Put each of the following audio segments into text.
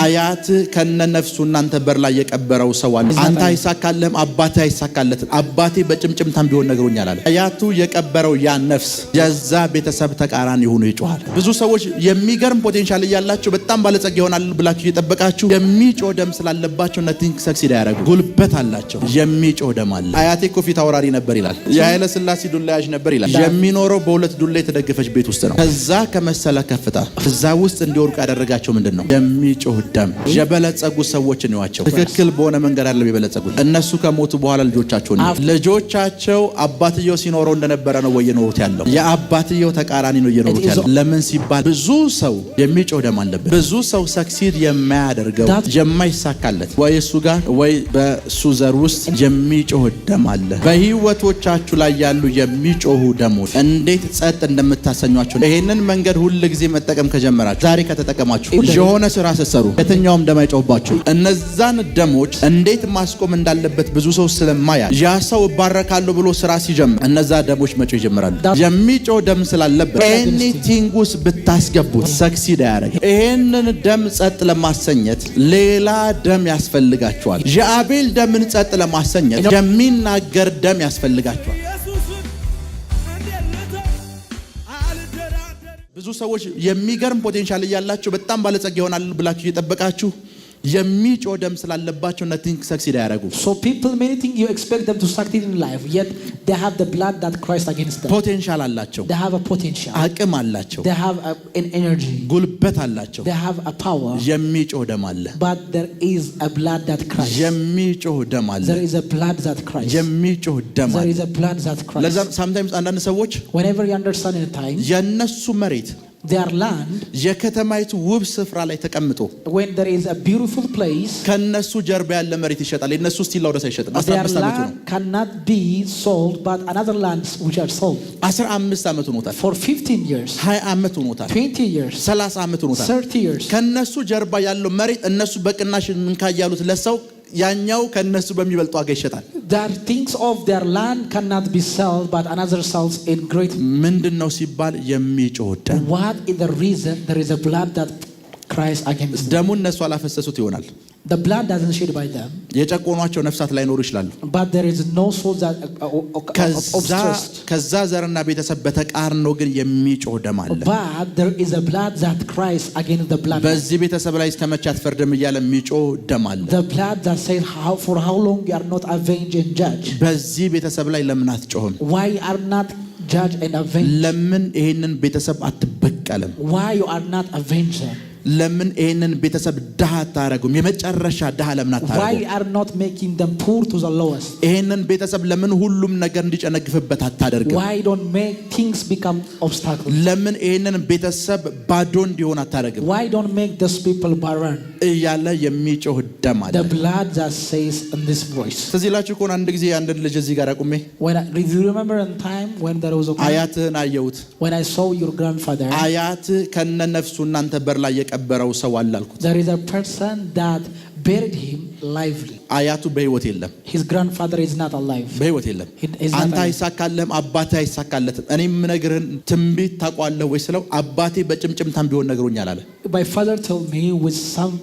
አያት ከነነፍሱ እናንተ በር ላይ የቀበረው ሰው አለ። አንተ አይሳካልህም፣ አባቴ አይሳካለትም፣ አባቴ በጭምጭምታም ቢሆን ነግሮኛል አለ። አያቱ የቀበረው ያ ነፍስ የዛ ቤተሰብ ተቃራኒ ሆኖ ይጮሃል። ብዙ ሰዎች የሚገርም ፖቴንሻል እያላቸው በጣም ባለጸጋ ይሆናል ብላችሁ እየጠበቃችሁ የሚጮህ ደም ስላለባቸው ነቲንግ ሰክሲድ ያደረጉ ጉልበት አላቸው። የሚጮህ ደም አለ። አያቴ እኮ ፊት አውራሪ ነበር ይላል። የኃይለ ሥላሴ ዱላ ያዥ ነበር ይላል። የሚኖረው በሁለት ዱላ የተደገፈች ቤት ውስጥ ነው። ከዛ ከመሰለ ከፍታ እዛ ውስጥ እንዲወርቁ ያደረጋቸው ምንድን ነው? የሚጮህ ደም። የበለጸጉ ሰዎች ነዋቸው። ትክክል በሆነ መንገድ አይደለም የበለጸጉት። እነሱ ከሞቱ በኋላ ልጆቻቸው አባትየው ሲኖረው እንደነበረ ነው ወይ የኖሩት ያለው? የአባትየው ተቃራኒ ነው እየኖሩት ያለው። ለምን ሲባል ብዙ ሰው የሚጮህ ደም አለበት። ብዙ ሰው ሰክሲድ የማያደርገው የማይሳካለት ወይ እሱ ጋር ወይ በሱ ዘር ውስጥ የሚጮህ ደም አለ። በህይወቶቻችሁ ላይ ያሉ የሚጮሁ ደሞች እንዴት ጸጥ እንደምታሰኟቸው ይሄንን መንገድ ሁሉ ጊዜ መጠቀም ከጀመራችሁ ዛሬ ከተጠቀማችሁ የሆነ ስራ ስትሰሩ የትኛውም ደም አይጮህባችሁ። እነዛን ደሞች እንዴት ማስቆም እንዳለበት ብዙ ሰው ስለማያል ያ ሰው እባረካለሁ ብሎ ስራ ሲጀምር እነዛ ደሞች መጮህ ይጀምራሉ። የሚጮህ ደም ስላለበት ኤኒቲንግ ውስጥ ብታስገቡት ሰክሲድ አያደርግም። ይሄንን ደም ጸጥ ለማሰኘት ሌላ ደም ያስፈልጋቸዋል። የአቤል ደምን ጸጥ ለማሰኘት የሚናገር ደም ያስፈልጋቸዋል። ብዙ ሰዎች የሚገርም ፖቴንሻል እያላቸው በጣም ባለጸጋ ይሆናል ብላችሁ እየጠበቃችሁ የሚጮህ ደም ስላለባቸው nothing succeed አያደርጉም። So people many think you expect them to succeed in life, yet they have the blood that Christ against them. ፖቴንሻል አላቸው። They have a potential. አቅም አላቸው። They have an energy. ጉልበት አላቸው። They have a power. የሚጮህ ደም አለ። But there is a blood that cries. የሚጮህ ደም አለ። There is a blood that cries. የሚጮህ ደም አለ። There is a blood that cries. ለዛ sometimes አንዳንድ ሰዎች whenever you understand in time የነሱ መሬት their land የከተማይቱ ውብ ስፍራ ላይ ተቀምጦ when there is a beautiful place ከነሱ ጀርባ ያለ መሬት ይሸጣል። የነሱ ስቲል ለወደሳ ይሸጣል። 15 ዓመቱ ነው። cannot be sold but another lands which are sold 15 ዓመቱ ሆኖታል። for 15 years 20 ዓመት ሆኖታል። 20 years 30 ዓመት ሆኖታል። 30 years ከነሱ ጀርባ ያለው መሬት እነሱ በቅናሽ እንካያሉት ለሰው ያኛው ከነሱ በሚበልጥ ዋጋ ይሸጣል። that things of their land cannot be sold but another sells in great ምንድነው ሲባል የሚጮህ ደም። what is the reason? There is a blood that cries against them. ደሙን እነሱ አላፈሰሱት ይሆናል። The blood doesn't shed by them. የጨቆኗቸው ነፍሳት ላይኖሩ ይችላሉ። But there is no soul that obstructs. ከዛ ዘርና ቤተሰብ በተቃርኖ ግን የሚጮህ ደም አለ። But there is a blood that cries against the blood. በዚህ ቤተሰብ ላይ እስከመቼ አትፈርድም እያለ የሚጮህ ደም አለ። The blood that says for how long you are not avenged and judged. በዚህ ቤተሰብ ላይ ለምን አትጮህም? Why you are not judged and avenged? ለምን ይሄንን ቤተሰብ አትበቀልም? Why you are not avenged? ለምን ይሄንን ቤተሰብ ድሃ አታረጉም? የመጨረሻ ድሃ ለምን አታረጉም? Why are not making them poor to the lowest? ይሄንን ቤተሰብ ለምን ሁሉም ነገር እንዲጨነግፍበት አታደርግም? Why don't make things become obstacles? ለምን ይሄንን ቤተሰብ ባዶ እንዲሆን አታደርግም? Why don't make those people barren? እያለ የሚጮህ ደም አለ። The blood that says in this voice. ስለዚህ ላችሁ ኮን አንድ ጊዜ አንድ ልጅ እዚህ ጋር አቁሜ do you remember in time when there was a አያትህን አየሁት። when I saw your grandfather አያትህ ከነነፍሱ እናንተ በር ላይ የቀበረው ሰው አለ አልኩት። there is a person that buried him lively. አያቱ በህይወት የለም። His grandfather is not alive. በህይወት የለም። አንተ አይሳካልህም፣ አባቴ አይሳካለትም። እኔ የምነግርህን ትንቢት ታውቃለህ ወይ ስለው አባቴ በጭምጭምታም ቢሆን ነግሮኛል አለ። My father told me with some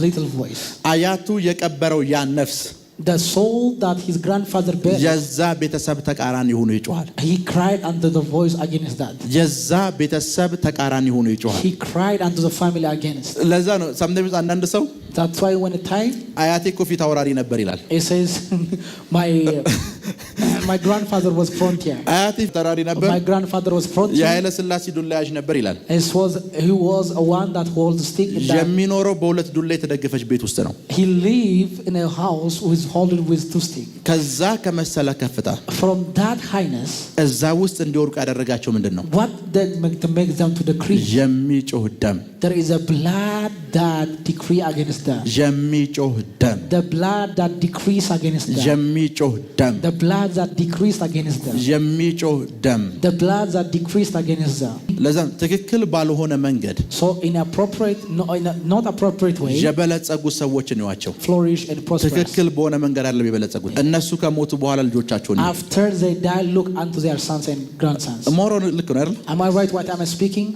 little voice. አያቱ የቀበረው ያ ነፍስ the soul that his grandfather buried የዛ ቤተሰብ ተቃራኒ ሆኖ ይጮሃል። he cried unto the voice against that. የዛ ቤተሰብ ተቃራኒ ሆኖ ይጮሃል። he cried unto the family against. ለዛ ነው sometimes አንዳንድ ሰው that's why when a time አያቴ እኮ ፊት አውራሪ ነበር ይላል። he says my grandfather was frontier. አያቴ ተራሪ ነበር። my grandfather was frontier. የኃይለ ሥላሴ ዱላ ያዥ ነበር ይላል። he was a one that holds stick in that. የሚኖረው በሁለት ዱላ የተደገፈች ቤት ውስጥ ነው። he lived in a house with holding with two sticks. ከዛ ከመሰለ ከፍታ from that highness እዛ ውስጥ እንዲወርቁ ያደረጋቸው ምንድነው? what that make them to decree የሚጮህ ደም። there is a blood that decree against them. የሚጮህ ደም። the blood that decrees against them. የሚጮህ ደም። the blood that decrees against them. የሚጮህ ደም። the blood that decrees against them. ለዛም ትክክል ባልሆነ መንገድ so inappropriate not appropriate way የበለጸጉ ሰዎች ነዋቸው። flourish and prosper. ትክክል በሆነ መንገድ አይደለም የበለጸጉት። እነሱ ከሞቱ በኋላ ልጆቻቸው ነው። after they die look unto their sons and grandsons. ሞሮ ልክ ነው አይደል? am I right what am I speaking?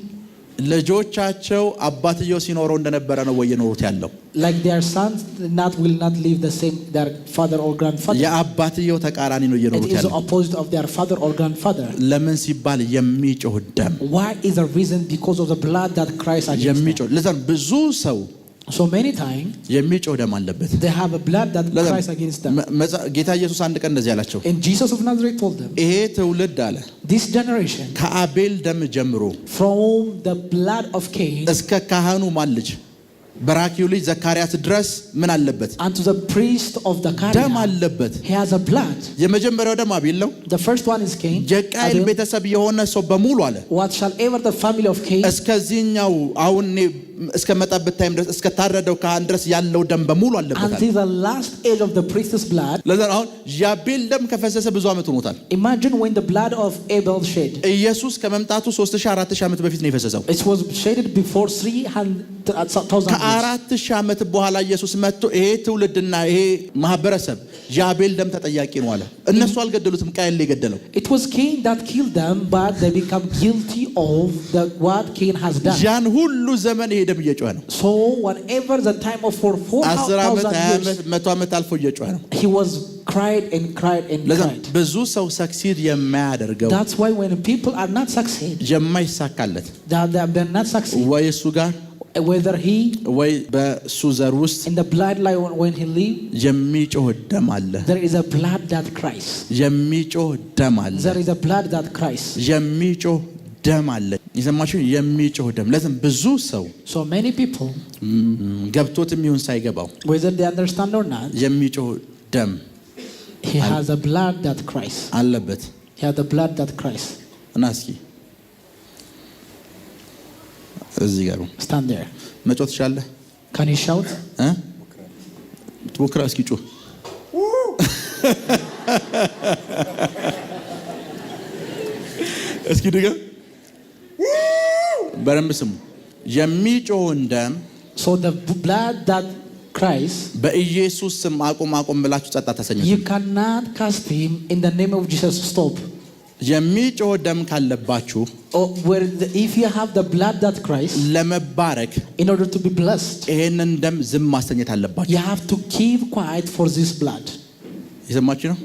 ልጆቻቸው አባትየው ሲኖረው እንደነበረ ነው ወይ የኖሩት ያለው? Like their sons will not live the same their father or grandfather. የአባትየው ተቃራኒ ነው የኖሩት ያለው. It is ያለው. the opposite of their father or grandfather. ለምን ሲባል የሚጮህ ደም. Why is the reason? Because of the blood that Christ against የሚጮህ ለዛም ብዙ ሰው so many times የሚጮህ ደም አለበት. they have a blood that Christ against them. ጌታ ኢየሱስ አንድ ቀን እንደዚህ አላቸው. And Jesus of Nazareth told them, ይሄ ትውልድ አለ this generation ከአቤል ደም ጀምሮ from the blood of Cain እስከ ካህኑ ማን ልጅ በራኪው ልጅ ዘካርያስ ድረስ ምን አለበት? unto the priest of the ደም አለበት. he has a blood. የመጀመሪያው ደም አቤል ነው. The first one is Cain. የቃየል ቤተሰብ የሆነ ሰው በሙሉ አለ what shall ever the family of Cain እስከዚህኛው አሁን እስከመጣበት ታይም ድረስ እስከታረደው ካህን ድረስ ያለው ደም በሙሉ አለበት until the last age of the priest's blood. ለዛ አሁን የአቤል ደም ከፈሰሰ ብዙ ዓመት ሆኖታል. imagine when the blood of Abel shed. ኢየሱስ ከመምጣቱ 3000-4000 ዓመት በፊት ነው የፈሰሰው. it was shedded before 300,000 ከ4000 ዓመት በኋላ ኢየሱስ መጥቶ ይሄ ትውልድና ይሄ ማህበረሰብ የአቤል ደም ተጠያቂ ነው አለ። እነሱ አልገደሉትም፣ ቃየል ላይ ገደለው። it was Cain that killed them, but they become guilty of what Cain has done. ያን ሁሉ ዘመን ይሄ ደም እየጮኸ ነው። so whatever the time of for 4,000 years 100 ዓመት አልፎ እየጮኸ ነው። he was cried and cried and cried. ብዙ ሰው ሰክሲድ የማያደርገው that's why when people are not succeed የማይሳካለት they're not succeed ወይ እሱ ጋር whether he ወይ በሱ ዘር ውስጥ in the bloodline when he live የሚጮህ ደም አለ። there is a blood that cries. የሚጮህ ደም አለ. there is a blood that cries. የሚጮህ ደም አለ። ይሰማችሁ? የሚጮህ ደም ለዚህ ብዙ ሰው so many people ገብቶትም ይሁን ሳይገባው whether they understand or not የሚጮህ ደም he has a blood that cries አለበት. he has a blood that cries. እና እስኪ እዚህ ጋር stand there. መጮህ ትችላለህ? can you shout? ትሞክራ እስኪ ጮህ። እስኪ ድገም በደንብ ስሙ። የሚጮህን ደም so the blood that cries በኢየሱስ ስም አቁም ብላችሁ ጸጥ አታሰኙት። you cannot cast him in the name of Jesus. stop. የሚጮህ ደም ካለባችሁ if you have the blood that cries ለመባረክ in order to be blessed ይሄንን ደም ዝም ማሰኘት አለባችሁ። you have to keep quiet for this blood. ይሰማችሁ ነው?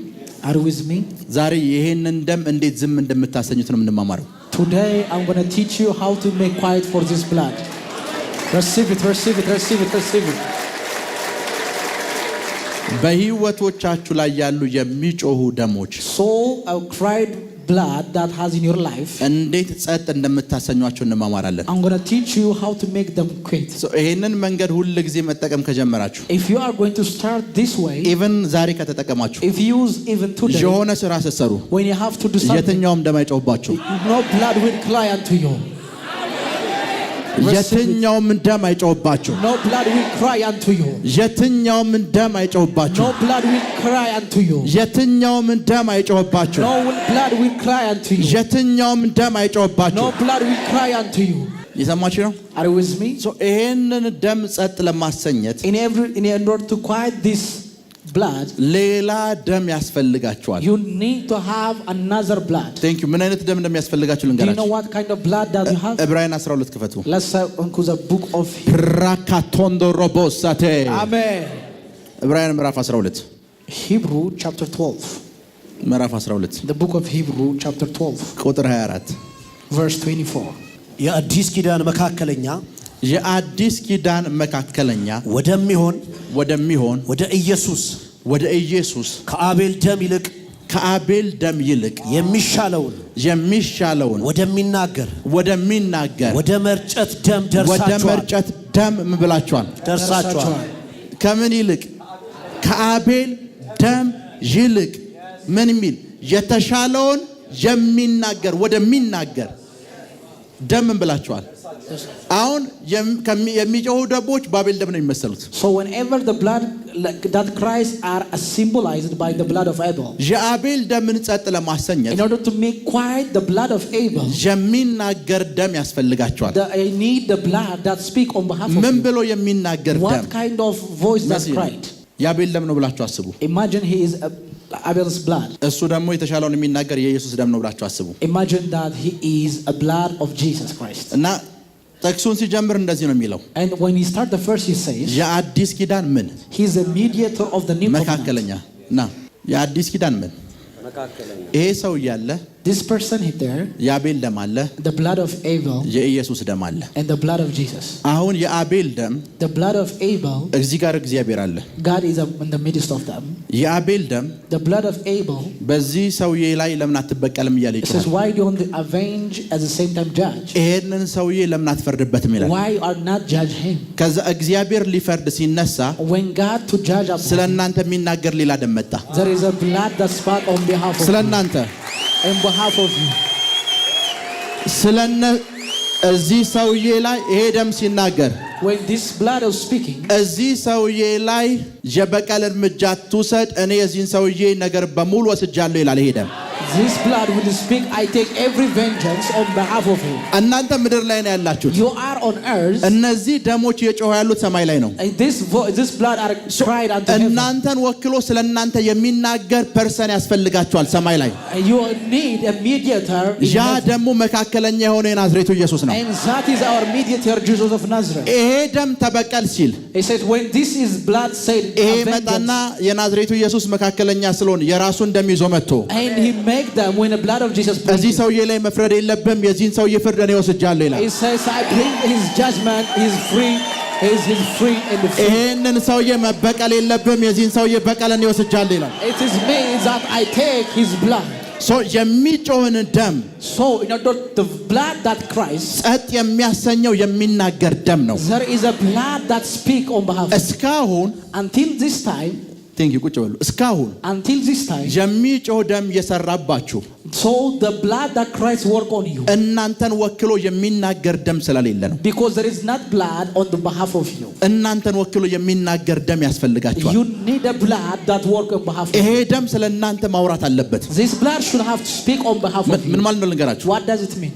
are you with me? ዛሬ ይሄንን ደም እንዴት ዝም እንደምታሰኙት ነው የምንማማረው። today I'm going to teach you how to make quiet for this blood. receive it, receive it, receive it, receive it. በህይወቶቻችሁ ላይ ያሉ የሚጮሁ ደሞች so a cried blood that has in your life እንዴት ጸጥ እንደምታሰኟቸው እንማማራለን። I'm going to teach you how to make them quit. ይሄንን መንገድ ሁሉ ጊዜ መጠቀም ከጀመራችሁ if you are going to start this way even ዛሬ ከተጠቀማችሁ if you use even today የሆነ ስራ ስትሰሩ when you have to do something የትኛውም ደም አይጮህባችሁ። no blood will cry unto you. የትኛውም ደም አይጮህባችሁ። no blood will cry unto you. የትኛውም ደም አይጮህባችሁ። no blood will cry unto you. የትኛውም ደም አይጮህባችሁ። no blood will cry unto you. የትኛውም ደም አይጮህባችሁ። no blood will cry unto you. ይሰማችሁ ነው? are you with me? ይሄንን ደም ጸጥ ለማሰኘት in order to quiet this blood ሌላ ደም ያስፈልጋችኋል። you need to have another blood. thank you ምን አይነት ደም እንደሚያስፈልጋችሁ do you know ልንገራችሁ። what kind of blood that you have? ዕብራውያን 12 ክፈቱ። let's go the book of ራካቶንዶ ሮቦሳቴ amen. ዕብራውያን ምዕራፍ 12 Hebrew chapter 12 ምዕራፍ 12 the book of Hebrew chapter 12 ቁጥር 24 verse 24 የአዲስ ኪዳን መካከለኛ የአዲስ ኪዳን መካከለኛ ወደሚሆን ወደ ኢየሱስ ከአቤል ደም ይልቅ የሚሻለውን ወደሚናገር ወደ መርጨት ደም ምን ብላችኋል? ደርሳችኋል። ከምን ይልቅ? ከአቤል ደም ይልቅ ምን የሚል የተሻለውን ወደሚናገር ደም ምን ብላችኋል? አሁን የሚጮሁ ደሞች በአቤል ደም ነው የሚመሰሉት። so whenever the blood that cries are symbolized by the blood of Abel የአቤል ደምን ጸጥ ለማሰኘት in order to make quiet the blood of Abel የሚናገር ደም ያስፈልጋቸዋል። I need the blood that speak on behalf of ምን ብሎ የሚናገር ደም? what kind of voice that cried? የአቤል ደም ነው ብላችሁ አስቡ። imagine he is Abel's blood. እሱ ደግሞ የተሻለውን የሚናገር የኢየሱስ ደም ነው ብላችሁ አስቡ። imagine that he is a blood of Jesus Christ. እና ጥቅሱን ሲጀምር እንደዚህ ነው የሚለው። And when he starts the verse, he says, የአዲስ ኪዳን ምን he's a mediator of the new covenant. መካከለኛ ና የአዲስ ኪዳን ምን ይሄ ሰው እያለ This person there, የአቤል ደም አለ፣ the blood of Abel, የኢየሱስ ደም አለ። and the blood of Jesus. አሁን የአቤል ደም The blood of Abel, እዚህ ጋር እግዚአብሔር አለ። God is in the midst of them. የአቤል ደም The blood of Abel, በዚህ ሰውዬ ላይ ለምን አትበቀልም እያለ it says, ይችላል። why don't they avenge at the same time judge? ይሄንን ሰውዬ ለምን አትፈርድበትም ይላል። Why are not judge him? ከዛ እግዚአብሔር ሊፈርድ ሲነሳ When God to judge upon ስለናንተ የሚናገር ሌላ ደም መጣ። there is a blood that spoke on behalf of ስለናንተ on behalf of you. እዚህ ሰውዬ ላይ ይሄ ደም ሲናገር When this blood is speaking, እዚህ ሰውዬ ላይ የበቀል እርምጃ ትውሰድ፣ እኔ የዚህን ሰውዬ ነገር በሙሉ ወስጃለሁ ይላል። ይሄ ደም this blood will speak, I take every vengeance on behalf of you. እናንተ ምድር ላይ ነው ያላችሁት። You are on earth. እነዚህ ደሞች እየጮሁ ያሉት ሰማይ ላይ ነው። And this blood are cried unto heaven. እናንተን ወክሎ ስለናንተ የሚናገር ፐርሰን ያስፈልጋችኋል ሰማይ ላይ። And you need a mediator in ያ heaven. ደግሞ መካከለኛ የሆነ የናዝሬቱ ኢየሱስ ነው። And that is our mediator, Jesus of Nazareth. ይሄ ደም ተበቀል ሲል He says, when this is blood said, ይሄ vengeance, መጣና የናዝሬቱ ኢየሱስ መካከለኛ ስለሆነ የራሱን ደም ይዞ መጥቶ and he make them when the blood of Jesus እዚህ ሰውዬ ላይ መፍረድ የለብም የዚህን ሰውዬ ፍርድ እኔ ወስጃለሁ ይላል። he says, I bring his judgment, he's free. He's free and the free. ይሄንን ሰውዬ መበቀል የለብም የዚህን ሰውዬ በቀል እኔ ወስጃለሁ ይላል። It is me that I take his blood. የሚጮህን ደም So in order the blood that Christ, ጸጥ የሚያሰኘው የሚናገር ደም ነው። there is a blood that speak on behalf of እስካሁን until this time. ቁጭ በሉ። እስካሁን Until this time, የሚጮህ ደም የሰራባችሁ so the blood that Christ work on you, እናንተን ወክሎ የሚናገር ደም ስለሌለ ነው። because there is not blood on the behalf of you. እናንተን ወክሎ የሚናገር ደም ያስፈልጋችኋል። You need a blood that work on behalf of ይሄ you. ደም ስለናንተ ማውራት አለበት። This blood should have to speak on behalf of ምን you. ማለት ነው ልንገራችሁ። What does it mean?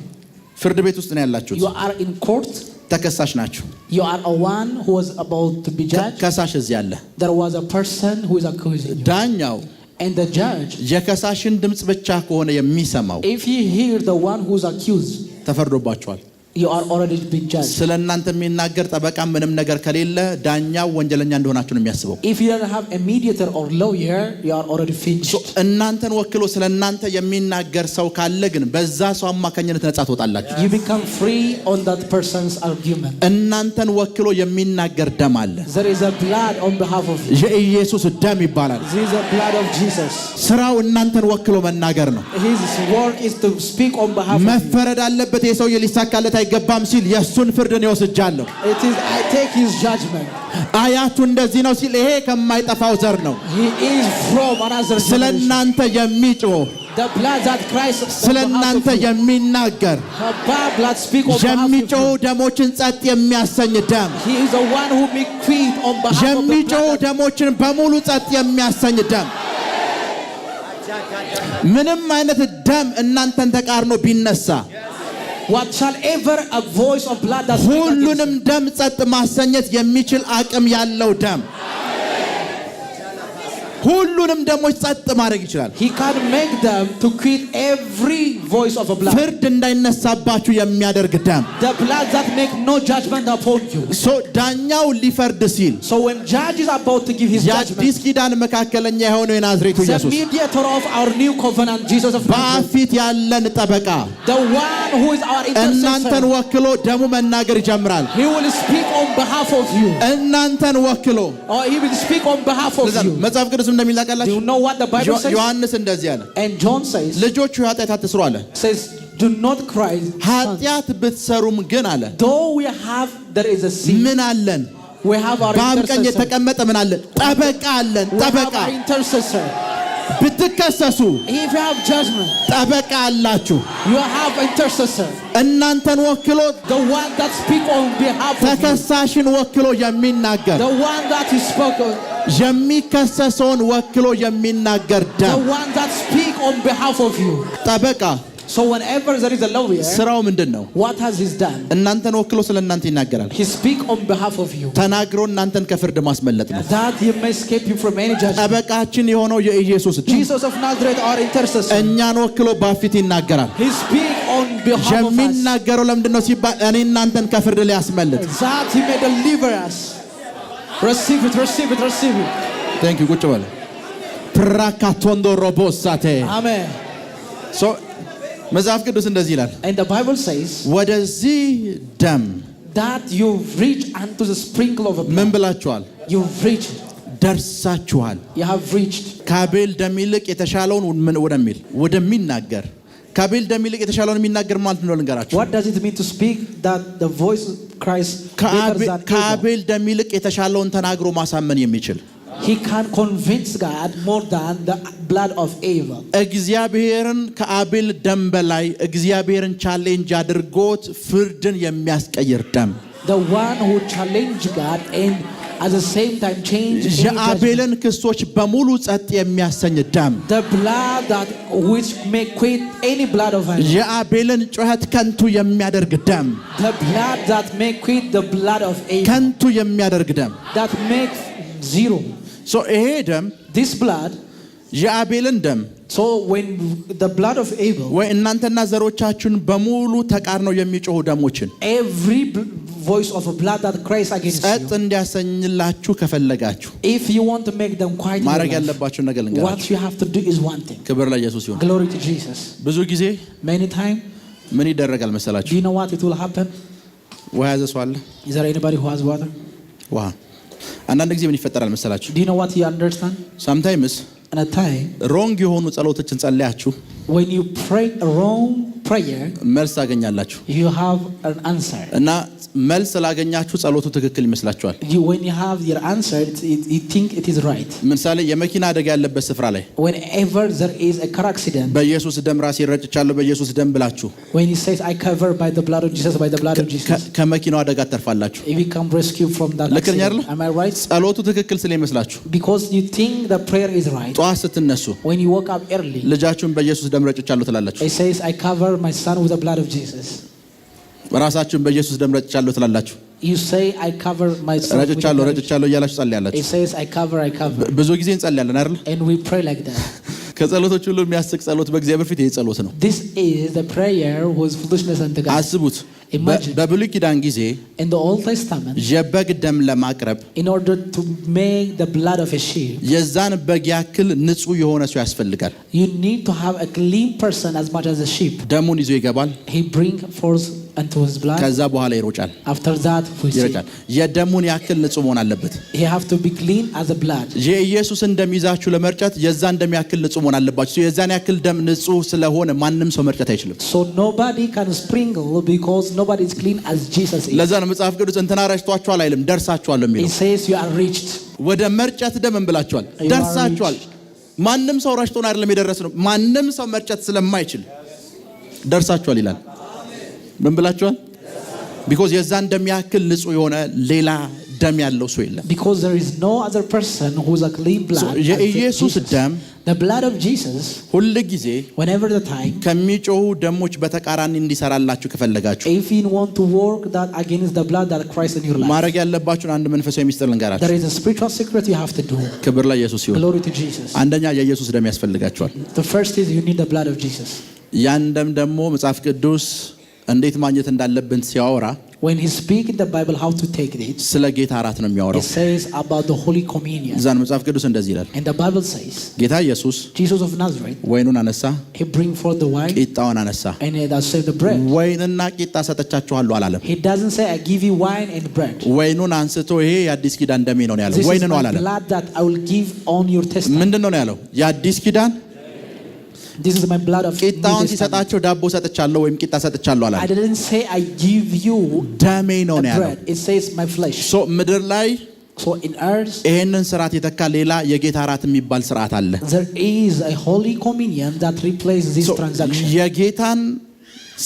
ፍርድ ቤት ውስጥ ነው ያላችሁት። You are in court. ተከሳሽ ናችሁ። You are a one who was about to be judged. ከሳሽ እዚህ አለ። There was a person who is accusing you. ዳኛው And the judge, የከሳሽን ድምጽ ብቻ ከሆነ የሚሰማው if he hear the one who is accused, ተፈርዶባችኋል። you are already been judged. ስለናንተ የሚናገር ጠበቃ ምንም ነገር ከሌለ ዳኛው ወንጀለኛ እንደሆናችሁ ነው የሚያስበው። If you don't have a mediator or lawyer, you are already finished. እናንተን ወክሎ ስለናንተ የሚናገር ሰው ካለ ግን በዛ ሰው አማካኝነት ነጻ ትወጣላችሁ። You become free on that person's argument. እናንተን ወክሎ የሚናገር ደም አለ። There is a blood on behalf of you. የኢየሱስ ደም ይባላል። This is the blood of Jesus. ስራው እናንተን ወክሎ መናገር ነው። His work is to speak on behalf of you. መፈረድ አለበት የሰውዬ ሊሳካለት አይገባም ሲል የሱን ፍርድ ነው ወስጃለሁ። It is, I take his judgment. አያቱ እንደዚህ ነው ሲል ይሄ ከማይጠፋው ዘር ነው። He is from another generation. ስለናንተ የሚጮህ The blood that Christ ስለናንተ የሚናገር blood speak on behalf of የሚጮህ you. ደሞችን ጸጥ የሚያሰኝ ደም He is the one who make quiet on behalf of the የሚጮህ blood. ደሞችን በሙሉ ጸጥ የሚያሰኝ ደም ምንም አይነት ደም እናንተን ተቃርኖ ቢነሳ Whatsoever a voice of blood that speak ሁሉንም ደም ጸጥ ማሰኘት የሚችል አቅም ያለው ደም ሁሉንም ደሞች ጸጥ ማድረግ ይችላል። he can make them to quit every voice of a blood. ፍርድ እንዳይነሳባችሁ የሚያደርግ ደም The blood that make no judgment upon you. ዳኛው ሊፈርድ ሲል So when judge is about to give his judgment, የአዲስ ኪዳን መካከለኛ የሆነው የናዝሬቱ the ኢየሱስ mediator of our new covenant, Jesus of Nazareth, በፊት ያለን ጠበቃ the one who is our እናንተን intercessor, ወክሎ ደሙ መናገር ይጀምራል። he will speak on behalf of you. እናንተን ወክሎ Or he will speak on behalf of you. መጽሐፍ ቅዱስ Do እንደሚላቀላችሁ you know what the Bible says? ዮሐንስ እንደዚህ አለ፣ And John says, ልጆቹ ኃጢአት አትስሩ አለ። do not cry. ኃጢአት ብትሰሩም ግን አለ Though we have, there is a sin. ምን አለን? We have our በአብ ቀኝ intercessor. የተቀመጠ ምን አለን? ጠበቃ አለን። We have ጠበቃ our intercessor. ብትከሰሱ If you have judgment, ጠበቃ አላችሁ። you have intercessor. እናንተን ወክሎ The one that speak on behalf of you. ተከሳሽን ወክሎ የሚናገር The one that is spoken. የሚከሰሰውን ወክሎ የሚናገር The ደም one that speak on behalf of you. ጠበቃ So whenever there is a lawyer, ስራው ምንድነው? what has he done? እናንተን ወክሎ ስለእናንተ ይናገራል። He speak on behalf of you. ተናግሮ እናንተን ከፍርድ ማስመለጥ ነው። That he may escape you from any judgment. ጠበቃችን የሆነው የኢየሱስ Jesus of Nazareth, our intercessor. እኛን ወክሎ በፊት ይናገራል። He speak on behalf of us. የሚናገረው ለምንድነው ሲባል እኔ እናንተን ከፍርድ ሊያስመልጥ። That he may deliver us. Receive it, receive it, receive it. Thank you. ቁጭ በል። ፕራካቶንዶ ሮቦሳቴ Amen. ሶ መጽሐፍ ቅዱስ እንደዚህ ይላል። And the Bible says ወደዚህ ደም that you reach unto the sprinkle of a blood. ምን ብላችኋል? You reached. ደርሳችኋል። You have reached. ከአቤል ደም ይልቅ የተሻለውን ወደሚናገር ከአቤል ደም ይልቅ የተሻለውን የሚናገር ማለት ነው ልንገራችሁ። What does it mean to speak that the voice of Christ better than Abel? ከአቤል ደም ይልቅ የተሻለውን ተናግሮ ማሳመን የሚችል He can convince God more than the blood of Abel. እግዚአብሔርን ከአቤል ደም በላይ እግዚአብሔርን ቻሌንጅ አድርጎት ፍርድን የሚያስቀይር ደም The one who challenged God and at the same time changed any የአቤልን ክሶች በሙሉ ጸጥ የሚያሰኝ ደም the blood that which may quit any blood of Abel. የአቤልን ጩኸት ከንቱ የሚያደርግ ደም The blood that may quit the blood of Abel. ከንቱ የሚያደርግ ደም That makes zero. ሶ ይሄ ደም This blood, የአቤልን ደም so when the blood of Abel, ወይ እናንተና ዘሮቻችሁን በሙሉ ተቃርነው የሚጮሁ ደሞችን every voice of a blood that cries against ጸጥ you, እንዲያሰኝላችሁ ከፈለጋችሁ if you want to make them quiet, ማድረግ ያለባችሁ ነገር what ልንገራችሁ። you have to do is one thing. ክብር ለኢየሱስ ይሁን። Glory to Jesus. ብዙ ጊዜ Many times, ምን ይደረጋል do መሰላችሁ? you know what it will happen? ውሃ ያዘ ሰው አለ? Is there anybody who has water? ውሃ አንዳንድ ጊዜ ምን ይፈጠራል መሰላችሁ? Do you know what you understand? sometimes And a time ሮንግ የሆኑ ጸሎቶችን ጸልያችሁ when you pray a wrong prayer, መልስ ታገኛላችሁ you have an answer. እና መልስ ስላገኛችሁ ጸሎቱ ትክክል ይመስላችኋል። When you have your answer, you think it is right. ምሳሌ የመኪና አደጋ ያለበት ስፍራ ላይ Whenever there is a car accident, በኢየሱስ ደም ራሴ ረጭቻለሁ በኢየሱስ ደም ብላችሁ when he says I cover by the blood of Jesus, by the blood of Jesus, ከመኪናው አደጋ ተርፋላችሁ። if you come rescue from that ልክ ነኝ አይደል? accident, am I right? ጸሎቱ ትክክል ስለሚመስላችሁ Because you think the prayer is right. ጠዋት ስትነሱ When you woke up early, ልጃችሁን በኢየሱስ ደም ረጭቻለሁ ትላላችሁ። he says I cover my son with the blood of Jesus. ራሳችሁን በኢየሱስ ደም ረጭቻለሁ ትላላችሁ። You say I cover my son with the ረጭቻለሁ blood of Jesus. ረጭቻለሁ እያላችሁ ጸልያላችሁ። He says I cover. ብዙ ጊዜ እንጸልያለን አይደል? And we pray like that. ከጸሎቶች ሁሉ የሚያስቅ ጸሎት በእግዚአብሔር ፊት ይሄ ጸሎት ነው። This is the prayer whose foolishness unto God. አስቡት Imagine. በብሉይ ኪዳን ጊዜ In the Old Testament, የበግ ደም ለማቅረብ in order to make the blood of a sheep, የዛን በግ ያክል ንጹህ የሆነ ሰው ያስፈልጋል። you need to have a clean person as much as a sheep. ደሙን ይዞ ይገባል። He bring forth unto his blood. ከዛ በኋላ ይሮጫል After that, we see. ይረጫል። የደሙን ያክል ንጹህ መሆን አለበት። He have to be clean as a blood. የኢየሱስን ደም ይዛችሁ ለመርጨት የዛን ደም ያክል ንጹህ መሆን አለባችሁ። የዛን ያክል ደም ንጹህ ስለሆነ ማንም ሰው መርጨት አይችልም። So nobody can sprinkle because nobody is clean as Jesus is. ለዛ ነው መጽሐፍ ቅዱስ እንትና ረጭቷችኋል አይልም ደርሳችኋል He የሚለው። says you are reached. ወደ መርጨት ደም እንብላችኋል are ደርሳችኋል። ማንም ሰው ረጭቶን አይደለም የደረስነው። ማንም ሰው መርጨት ስለማይችል ደርሳችኋል ይላል። ምን ብላችኋል? because የዛን ደም ያክል ንጹህ የሆነ ሌላ ደም ያለው ሰው የለም። Because there is no other person who is a clean blood. as የኢየሱስ Jesus. ደም The blood of Jesus, ሁል ጊዜ whenever the time, ከሚጮሁ ደሞች በተቃራኒ እንዲሰራላችሁ ከፈለጋችሁ if you want to work that against the blood that Christ in your life, ማድረግ ያለባችሁን አንድ መንፈሳዊ ሚስጥር ልንገራችሁ። there is a spiritual secret you have to do. ክብር ለኢየሱስ ይሁን። Glory to Jesus. አንደኛ የኢየሱስ ደም ያስፈልጋችኋል። The first is you need the blood of Jesus. ያን ደም ደግሞ መጽሐፍ ቅዱስ እንዴት ማግኘት እንዳለብን ሲያወራ When he speak in the Bible how to take it, ስለ ጌታ እራት ነው it የሚያወራው። says about the Holy Communion. እዛን መጽሐፍ ቅዱስ እንደዚህ ይላል። And the Bible says, ጌታ ኢየሱስ Jesus of Nazareth, ወይኑን አነሳ፣ he bring forth the wine ቂጣውን አነሳ። and he does save the bread. ወይንና ቂጣ ሰጠቻችኋለሁ አላለም። He doesn't say I give you wine and bread. ወይኑን አንስቶ ይሄ የአዲስ ኪዳን ደሜ ነው ያለው። This is ወይን ነው my አላለም። blood that I will give on your testament. ምንድነው ነው ያለው? የአዲስ ኪዳን This is my blood of New ቂጣውን Testament. ሲሰጣቸው ዳቦ ሰጥቻለሁ ወይም ቂጣ ሰጥቻለሁ I አላለም። didn't say I give you ደሜ ነው the ያለው። bread. It says my flesh. ሶ ምድር ላይ So in earth, ይሄንን ስርዓት የተካ ሌላ የጌታ እራት የሚባል ስርዓት አለ። there is a Holy Communion that replaces this ሶ transaction. የጌታን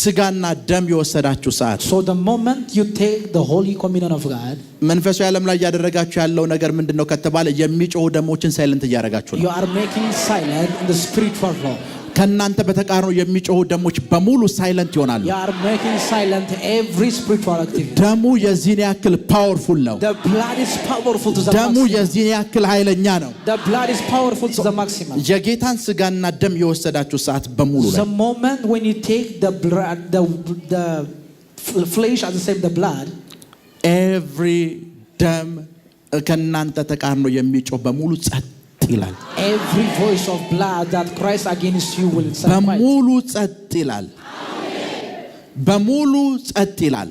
ስጋና ደም የወሰዳችሁ ሰዓት So the moment you take the Holy Communion of God, መንፈሳዊ ዓለም ላይ ያደረጋችሁ ያለው ነገር ምንድነው ከተባለ የሚጮሁ ደሞችን ሳይለንት እያደረጋችሁ ነው። you are making silent in the spiritual realm. ከናንተ በተቃርኖ የሚጮሁ ደሞች በሙሉ ሳይለንት ይሆናሉ። You are making silent every spiritual activity. ደሙ የዚህን ያክል ፓወርፉል ነው። The blood is powerful to the ደሙ maximum. የዚህን ያክል ኃይለኛ ነው። The blood is powerful to the maximum. የጌታን ስጋና ደም የወሰዳችሁ ሰዓት በሙሉ The moment when you take the blood, the flesh at the same the blood, every ደም ከናንተ ተቃርኖ የሚጮህ በሙሉ ጸጥ ይላል። every voice of blood that cries against you will quiet. በሙሉ ጸጥ ይላል። በሙሉ ጸጥ ይላል።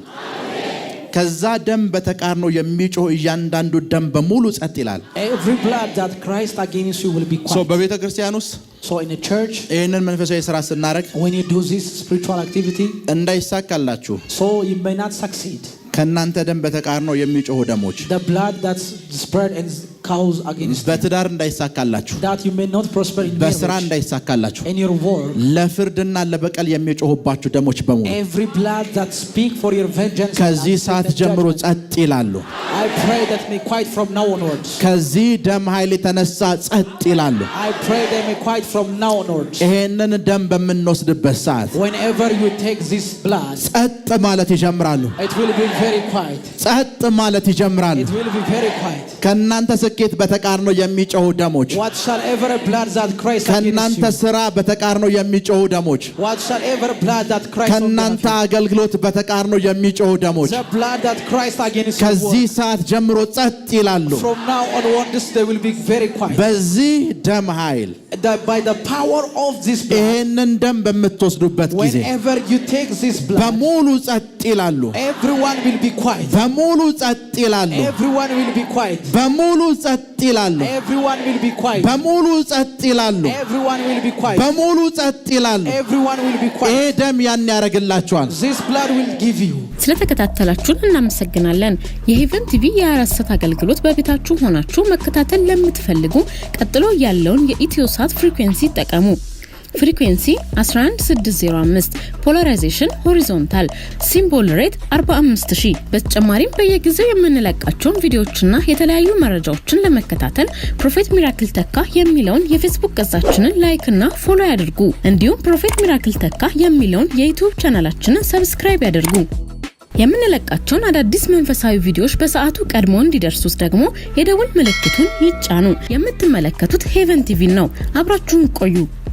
ከዛ ደም በተቃርኖ የሚጮህ እያንዳንዱ ደም በሙሉ ጸጥ ይላል። Every blood that cries against you will be quiet. በቤተ ክርስቲያን ውስጥ So in a church, ይህንን መንፈሳዊ ስራ ስናደርግ when you do this spiritual activity, እንዳይሳካላችሁ so you may not succeed. ከናንተ ደም በተቃርኖ የሚጮሁ ደሞች The blood that's spread and cause against you, በትዳር እንዳይሳካላችሁ፣ that you may not prosper in በስራ marriage, እንዳይሳካላችሁ፣ in your work, ለፍርድና ለበቀል የሚጮሁባችሁ ደሞች በሙሉ every blood that speak for your vengeance, ከዚህ ሰዓት ጀምሮ ጸጥ ይላሉ። I pray that may quiet from now onwards. ከዚህ ደም ኃይል የተነሳ ጸጥ ይላሉ። I pray they may quiet from now onwards. ይሄንን ደም በምንወስድበት ሰዓት Whenever you take this blood, ጸጥ ማለት ይጀምራሉ። it will be very quiet. ጸጥ ማለት ይጀምራሉ። It will be very quiet. ከናንተ ስኬት በተቃርኖ የሚጮሁ ደሞች፣ What shall ever blood that cries against ከናንተ you? ስራ በተቃርኖ የሚጮሁ ደሞች፣ What shall ever blood that cries on ከናንተ behalf አገልግሎት በተቃርኖ የሚጮሁ of you? ደሞች The blood that cries against your ከዚህ work, ሰዓት ጀምሮ ጸጥ ይላሉ። from now onwards they will be very quiet. በዚህ ደም ኃይል By the power of this blood, ይሄንን ደም በምትወስዱበት ጊዜ whenever you take this blood, በሙሉ ጸጥ ይላሉ። everyone will be quiet. በሙሉ ጸጥ ይላሉ። Everyone will be quiet. በሙሉ ጸጥ ይላሉ። Everyone will be quiet. በሙሉ ጸጥ ይላሉ። Everyone will be quiet. በሙሉ ጸጥ ይላሉ። Everyone will be ይሄ quiet. ደም ያን ያደርግላችኋል። This blood will give you. ስለተከታተላችሁን እናመሰግናለን። የሄቨን ቲቪ የ24 ሰዓት አገልግሎት በቤታችሁ ሆናችሁ መከታተል ለምትፈልጉ ቀጥሎ ያለውን የኢትዮሳት ፍሪኩዌንሲ ተጠቀሙ። ፍሪኩዌንሲ 11605 ፖላራይዜሽን ሆሪዞንታል ሲምቦል ሬት 45000። በተጨማሪም በየጊዜው የምንለቃቸውን ቪዲዮዎችና የተለያዩ መረጃዎችን ለመከታተል ፕሮፌት ሚራክል ተካ የሚለውን የፌስቡክ ገጻችንን ላይክ እና ፎሎ ያድርጉ። እንዲሁም ፕሮፌት ሚራክል ተካ የሚለውን የዩቲዩብ ቻናላችንን ሰብስክራይብ ያድርጉ። የምንለቃቸውን አዳዲስ መንፈሳዊ ቪዲዮዎች በሰዓቱ ቀድሞ እንዲደርሱት ደግሞ የደውል ምልክቱን ይጫኑ። የምትመለከቱት ሄቨን ቲቪ ነው። አብራችሁን ቆዩ።